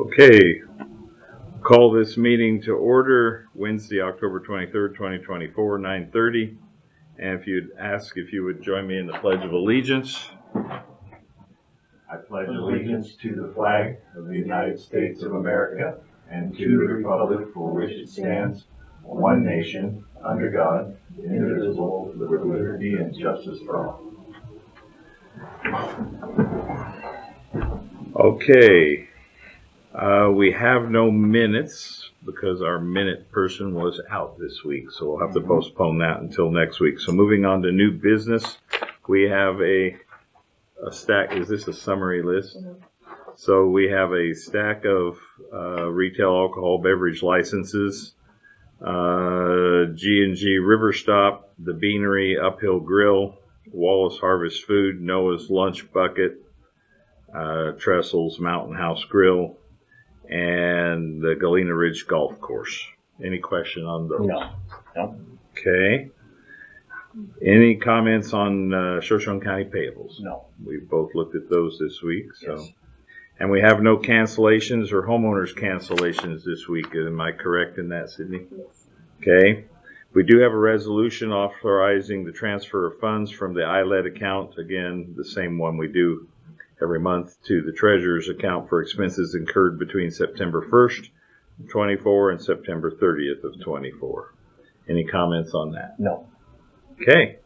Okay, call this meeting to order Wednesday, October 23rd, 2024, 9:30. And if you'd ask if you would join me in the Pledge of Allegiance. I pledge allegiance to the flag of the United States of America and to the republic for which it stands, one nation, under God, indivisible, with liberty and justice for all. Okay, we have no minutes because our minute person was out this week, so we'll have to postpone that until next week. So moving on to new business, we have a stack. Is this a summary list? So we have a stack of retail alcohol beverage licenses. G&G River Stop, The Beanery, Uphill Grill, Wallace Harvest Food, Noah's Lunch Bucket, Trestles Mountain House Grill, and the Galena Ridge Golf Course. Any question on those? No. Okay. Any comments on Shoshone County payables? No. We both looked at those this week. So, Yes. And we have no cancellations or homeowners cancellations this week. Am I correct in that, Sydney? Yes. Okay. We do have a resolution authorizing the transfer of funds from the ILED account, again, the same one we do every month, to the treasurer's account for expenses incurred between September 1st, 24 and September 30th of 24. Any comments on that? No. Okay.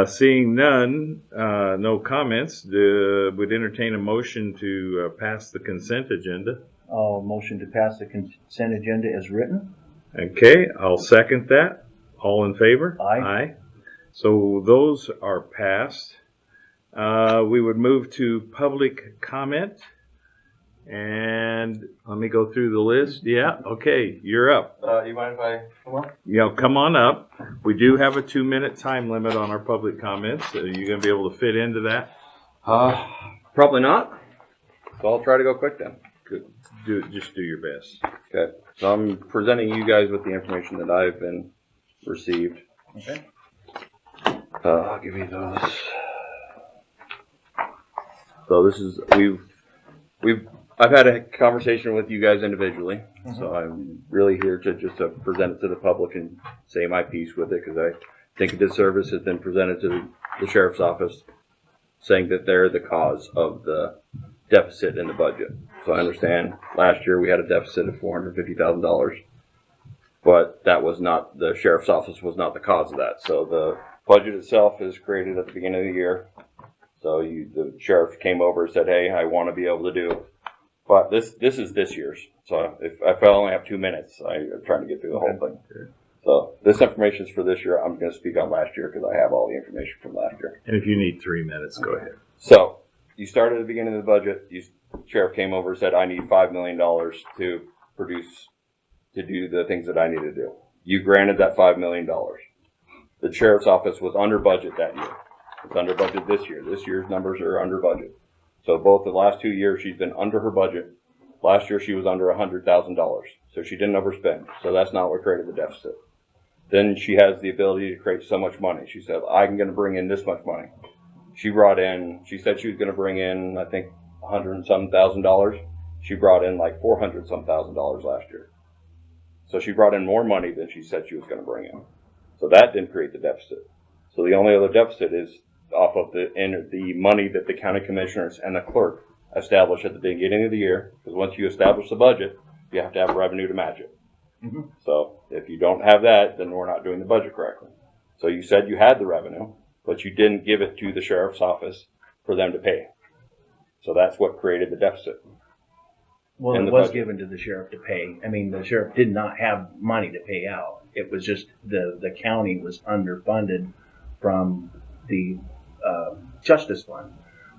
Seeing none, no comments, would entertain a motion to pass the consent agenda. I'll motion to pass the consent agenda as written. Okay, I'll second that. All in favor? Aye. Aye. So those are passed. We would move to public comment. And let me go through the list. Yeah, okay, you're up. You mind if I come up? Come on up. We do have a 2-minute time limit on our public comments. Are you going to be able to fit into that? Probably not. So I'll try to go quick then. Good. Just do your best. Okay. So I'm presenting you guys with the information that I've been received. Okay. I'll give you those. So this is I've had a conversation with you guys individually, so I'm really here to just present it to the public and say my piece with it, because I think a disservice has been presented to the sheriff's office, saying that they're the cause of the deficit in the budget. So I understand last year we had a deficit of $450,000, but that was not, the sheriff's office was not the cause of that. So the budget itself is created at the beginning of the year. So the sheriff came over and said, hey, I want to be able to do. But this is this year's. So if I only have 2 minutes, I'm trying to get through the whole thing. So this information is for this year. I'm going to speak on last year because I have all the information from last year. And if you need 3 minutes, go ahead. So you started at the beginning of the budget. The sheriff came over and said, I need $5 million to do the things that I need to do. You granted that $5 million. The sheriff's office was under budget that year. It's under budget this year. This year's numbers are under budget. So both the last 2 years, she's been under her budget. Last year, she was under $100,000. So she didn't overspend. So that's not what created the deficit. Then she has the ability to create so much money. She said, I'm going to bring in this much money. She said she was going to bring in, I think, $100 and some thousand. She brought in like $400 some thousand last year. So she brought in more money than she said she was going to bring in. So that didn't create the deficit. So the only other deficit is off of the money that the county commissioners and the clerk established at the beginning of the year. Because once you establish the budget, you have to have revenue to match it. So if you don't have that, then we're not doing the budget correctly. So you said you had the revenue, but you didn't give it to the sheriff's office for them to pay. So that's what created the deficit. Well, it was given to the sheriff to pay. I mean, the sheriff did not have money to pay out. It was just the county was underfunded from the Justice Fund.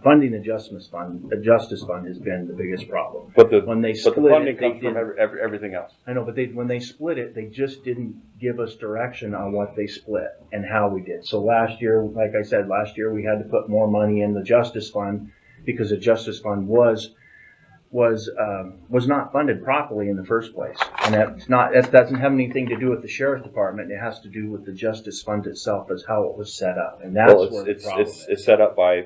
Funding the Justice Fund has been the biggest problem. But when they split the funding it, comes from everything else. I know, but when they split it, they just didn't give us direction on what they split and how we did. So last year, like I said, we had to put more money in the Justice Fund because the Justice Fund was not funded properly in the first place, and that doesn't have anything to do with the sheriff's department. It has to do with the Justice Fund itself, as how it was set up, and that's where the problem is. It's set up by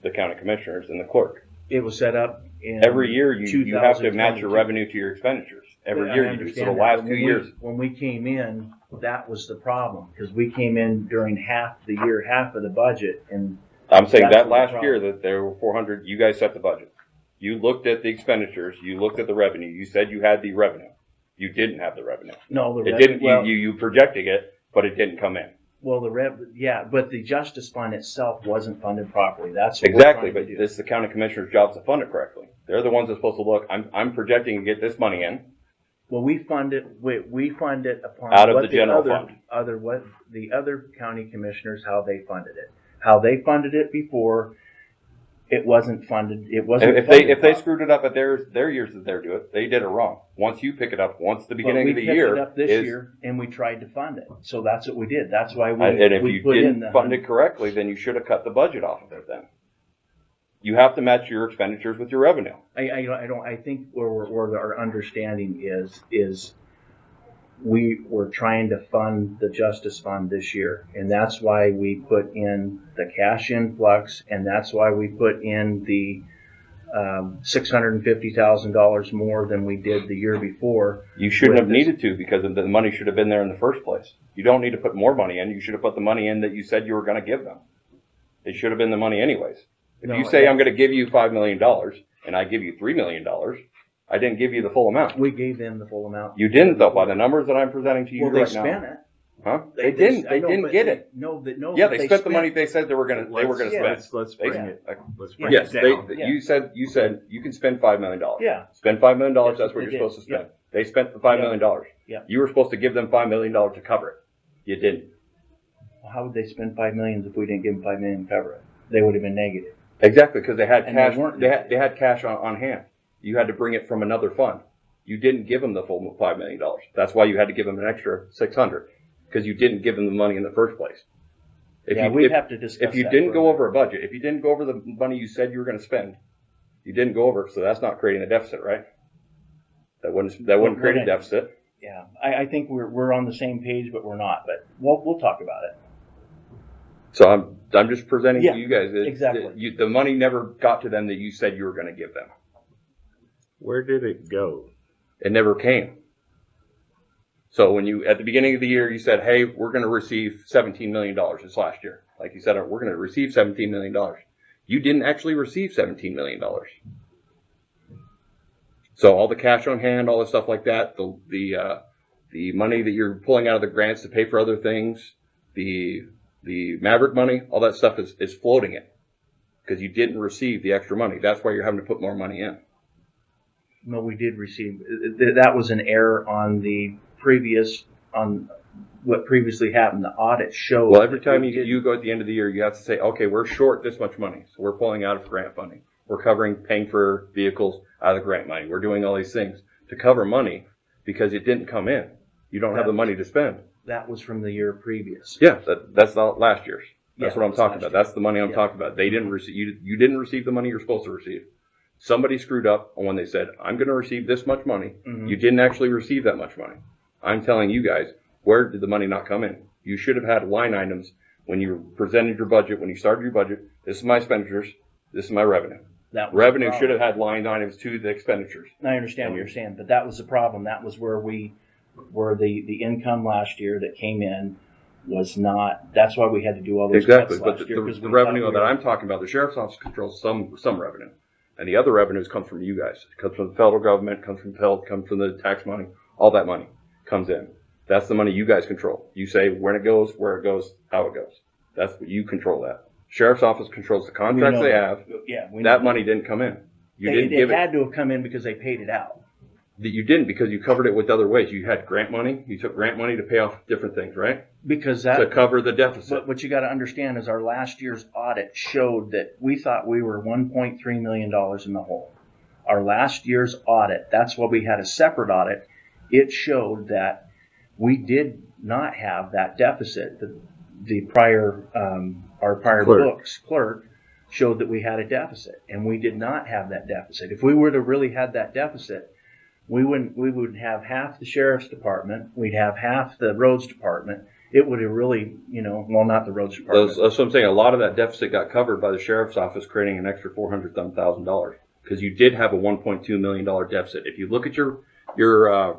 the county commissioners and the clerk. It was set up in Every year, you have to match your 2022. revenue to your expenditures. Every I year you do. So understand the that, last but 2 when years, when we came in, that was the problem, because we came in during half the year, half of the budget, and I'm saying that's that the last problem. year that there were 400, you guys set the budget. You looked at the expenditures, you looked at the revenue, you said you had the revenue. You didn't have the revenue. no, the It rev- didn't, well, you projected it, but it didn't come in. well, yeah, but the justice fund itself wasn't funded properly. That's what Exactly, we're but trying to do. this is the county commissioner's job to fund it correctly. They're the ones that's supposed to look, I'm projecting to get this money in. Well, we fund it upon Out of what the general other, fund. what the other county commissioners, how they funded it. How they funded it before, it wasn't funded, it wasn't If funded they properly. screwed it up at their years that they're doing it, they did it wrong. Once you pick it up, once the beginning of the But we year picked it up this is, year, and we tried to fund it. So that's what we did. That's why and if we you put in didn't the fund it correctly, then you should have cut the budget off of it then. You have to match your expenditures with your revenue. I think where our understanding is we were trying to fund the justice fund this year, and that's why we put in the cash influx, and that's why we put in the $650,000 more than we did the year before. You shouldn't With have this- needed to, because the money should have been there in the first place. You don't need to put more money in. You should have put the money in that you said you were going to give them. It should have been the money anyways. If No, you say I'm going to give you $5 million and I give you $3 million, I didn't give you the full amount. We gave them the full amount. You didn't though, by the numbers that I'm presenting to you Well, they right spent now. it. Huh? They didn't. I They know, didn't but get it. No, Yeah, but they spent the money they said they were going to spend. Let's They- bring it. Let's bring Yes, it down. Yeah. you said you can spend $5 million. Yeah. Spend $5 million. Yes, That's what they you're did. supposed to spend. They spent the $5 Yeah. million. Yeah. You were supposed to give them $5 million to cover it. You didn't. How would they spend $5 million if we didn't give them $5 million to cover it? They would have been negative. Exactly, because they had And they cash. weren't. They had cash on hand. You had to bring it from another fund. You didn't give them the full $5 million. That's why you had to give them an extra $600, because you didn't give them the money in the first place. We'd have to discuss If you that didn't go further. over a budget, if you didn't go over the money you said you were going to spend, you didn't go over it, so that's not creating a deficit, right? That wouldn't create a deficit. Yeah, I think we're on the same page, but we're not. But we'll talk about it. So I'm just presenting Yeah, to you guys that exactly. the money never got to them that you said you were going to give them. Where did it go? It never came. So when you, at the beginning of the year, you said, hey, we're going to receive $17 million this last year. Like you said, we're going to receive $17 million. You didn't actually receive $17 million. So all the cash on hand, all the stuff like that, the money that you're pulling out of the grants to pay for other things, the Maverick money, all that stuff is floating it because you didn't receive the extra money. That's why you're having to put more money in. No, we did receive. That was an error on what previously happened. The audit showed. Well, every that time we did- you go at the end of the year, you have to say, okay, we're short this much money, so we're pulling out of grant funding. We're paying for vehicles out of the grant money. We're doing all these things to cover money because it didn't come in. You don't have the money to spend. That was from the year previous. Yeah, that's not last year's. That's Yeah, what I'm that's talking last about. year. That's the money I'm Yeah. talking about. They didn't receive. You didn't receive the money you're supposed to receive. Somebody screwed up when they said, I'm going to receive this much money. Mhm. You didn't actually receive that much money. I'm telling you guys, where did the money not come in? You should have had line items when you presented your budget, when you started your budget. This is my expenditures. This is my revenue. That was the Revenue problem. should have had line items to the expenditures. I understand what you're saying, but that was the problem. That was where the income last year that came in was not. That's why we had to do all those Exactly, cuts but last year. 'cause the we revenue thought we that were- I'm talking about, the sheriff's office controls some revenue, and the other revenues come from you guys. It comes from the federal government, comes from the tax money. All that money comes in. That's the money you guys control. You say when it goes, where it goes, how it goes. That's what you control. That sheriff's office controls the contracts know they that. have. Yeah, we That know. money didn't come in. You It didn't give it. had to have come in because they paid it out. You didn't because you covered it with other ways. You had grant money. You took grant money to pay off different things, right? Because To that. cover the deficit. But what you got to understand is our last year's audit showed that we thought we were $1.3 million in the hole. Our last year's audit, that's why we had a separate audit. It showed that we did not have that deficit. The prior, our prior Clerk. clerk showed that we had a deficit, and we did not have that deficit. If we would have really had that deficit, we would have half the sheriff's department, we'd have half the roads department. It would have really, well, not the roads department. That's what I'm saying. A lot of that deficit got covered by the sheriff's office creating an extra $400,000. because you did have a $1.2 million deficit. If you look at your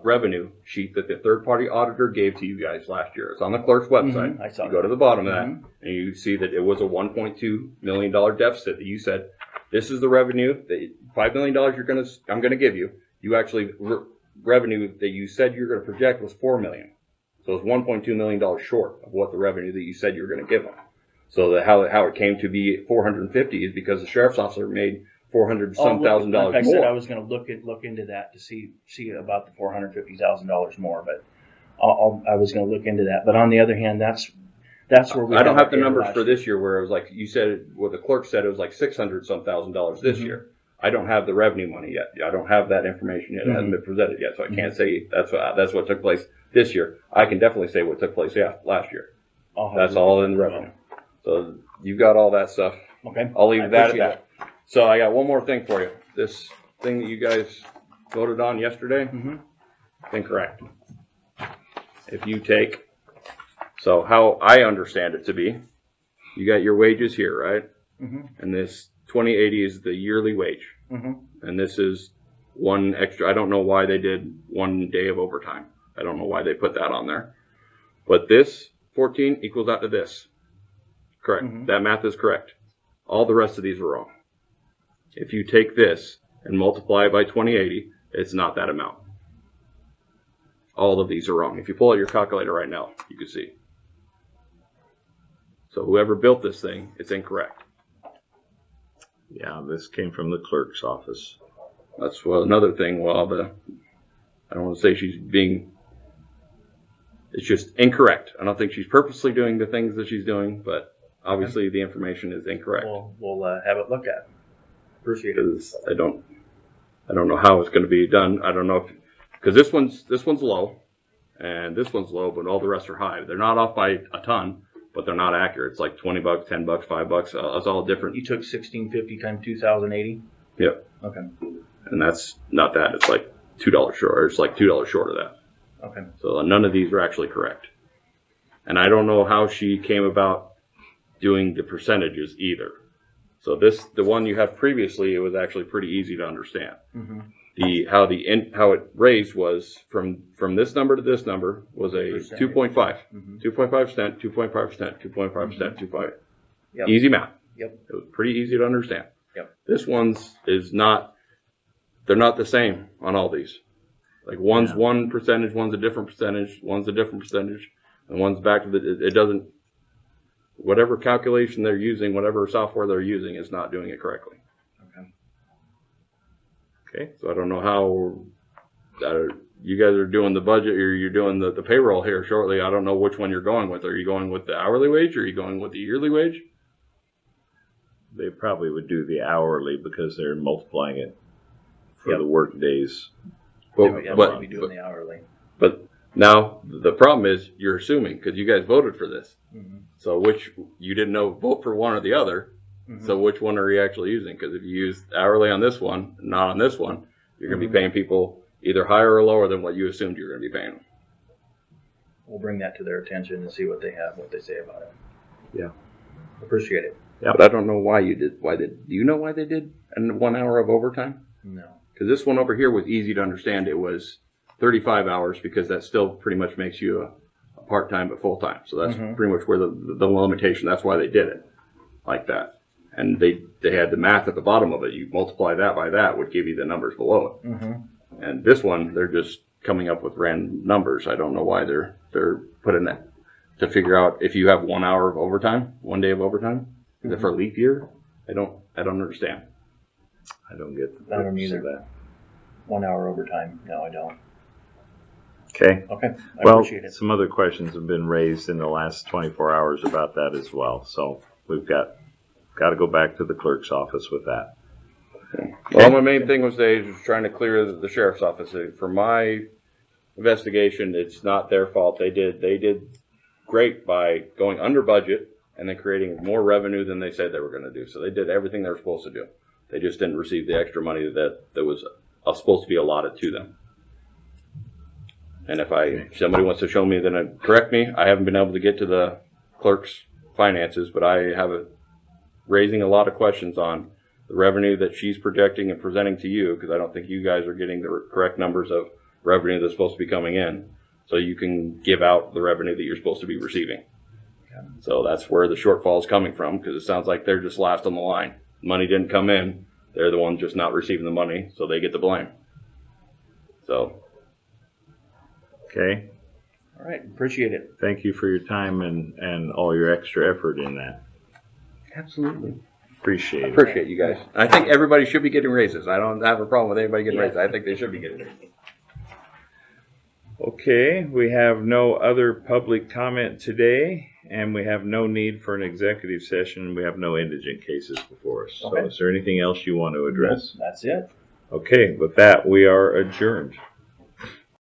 revenue sheet that the third party auditor gave to you guys last year, it's on the clerk's website. I saw You go to the bottom of that, and you see that it was a $1.2 million deficit that you said, this is the revenue, that $5 million I'm gonna give you. You actually, revenue that you said you're gonna project was $4 million. So it's $1.2 million short of what the revenue that you said you were gonna give them. So how it came to be 450 is because the sheriff's officer made $400,000 Like I more. said, I was going to look into that to see about the $450,000 more, but I was going to look into that. But on the other hand, that's where we. I don't had have the our numbers last for year. this year where it was like you said, what the clerk said it was like $600,000 this year. I don't have the revenue money yet. I don't have that information yet. It hasn't been presented yet, so I can't say that's what took place this year. I can definitely say what took place last year. That's all in the revenue. So you've got all that stuff. Okay. I'll leave I that at appreciate that. So I got one more thing for you. This thing that you guys voted on yesterday, incorrect. If you take, so how I understand it to be, you got your wages here, right? And this 2080 is the yearly wage. And this is one extra. I don't know why they did 1 day of overtime. I don't know why they put that on there. But this 14 equals out to this. Correct. That math is correct. All the rest of these are wrong. If you take this and multiply it by 2080, it's not that amount. All of these are wrong. If you pull out your calculator right now, you can see. So whoever built this thing, it's incorrect. Yeah, this came from the clerk's office. That's another thing. I don't want to say she's being. It's just incorrect. I don't think she's purposely doing the things that she's doing, but obviously the information is incorrect. We'll have it looked at. Appreciate it. Because I don't know how it's going to be done. I don't know because this one's low, and this one's low, but all the rest are high. They're not off by a ton, but they're not accurate. It's like $20, $10, $5. It's all different. You took 1650 times 2080. Yep. Okay. And that's not that. It's like $2 short. Or it's like $2 short of that. Okay. So none of these are actually correct. And I don't know how she came about doing the percentages either. So the one you had previously, it was actually pretty easy to understand. How it raised was from this number to this number was a 2.5, 2.5%, 2.5%, 2.5%, 2.5. Yep. Easy math. Yep. It was pretty easy to understand. Yep. This is not. They're not the same on all these. Like one's one percentage, one's a different percentage, one's a different percentage, and one's back to it doesn't. Whatever calculation they're using, whatever software they're using, is not doing it correctly. Okay. So I don't know how you guys are doing the budget or you're doing the payroll here shortly. I don't know which one you're going with. Are you going with the hourly wage or are you going with the yearly wage? They probably would do the hourly because they're multiplying it for the work days. We'll be doing the hourly. But now the problem is you're assuming because you guys voted for this. So you didn't know vote for one or the other. So which one are you actually using? Because if you use hourly on this one, not on this one, you're going to be paying people either higher or lower than what you assumed you were going to be paying them. We'll bring that to their attention and see what they say about it. Yeah. Appreciate it. Yeah. But I don't know why you did. Do you know why they did 1 hour of overtime? No. Because this one over here was easy to understand. It was 35 hours because that still pretty much makes you a part-time but full-time. So that's pretty much where the limitation. That's why they did it like that. And they had the math at the bottom of it. You multiply that by that would give you the numbers below it. And this one, they're just coming up with random numbers. I don't know why they're putting that to figure out if you have 1 hour of overtime, 1 day of overtime. Is it for a leap year? I don't understand. I don't get the I don't purpose either. of that. 1 hour overtime. No, I don't. Okay. Okay. I Well, appreciate it. some other questions have been raised in the last 24 hours about that as well. So we've got to go back to the clerk's office with that. Well, my main thing was trying to clear the sheriff's office. For my investigation, it's not their fault. They did great by going under budget and then creating more revenue than they said they were going to do. So they did everything they were supposed to do. They just didn't receive the extra money that was supposed to be allotted to them. And if somebody wants to show me, then correct me. I haven't been able to get to the clerk's finances, but I have raising a lot of questions on the revenue that she's projecting and presenting to you, because I don't think you guys are getting the correct numbers of revenue that's supposed to be coming in, so you can give out the revenue that you're supposed to be receiving. So that's where the shortfall is coming from, because it sounds like they're just last on the line. Money didn't come in. They're the ones just not receiving the money, so they get the blame. So. Okay. All right, appreciate it. Thank you for your time and all your extra effort in that. Absolutely. Appreciate I it. appreciate you guys. I think everybody should be getting raises. I don't have a problem with anybody getting raises. I think they should be getting raises. Okay, we have no other public comment today, and we have no need for an executive session. We have no indigent cases before us. So Okay. is there anything else you want to address? That's it. Okay, with that, we are adjourned.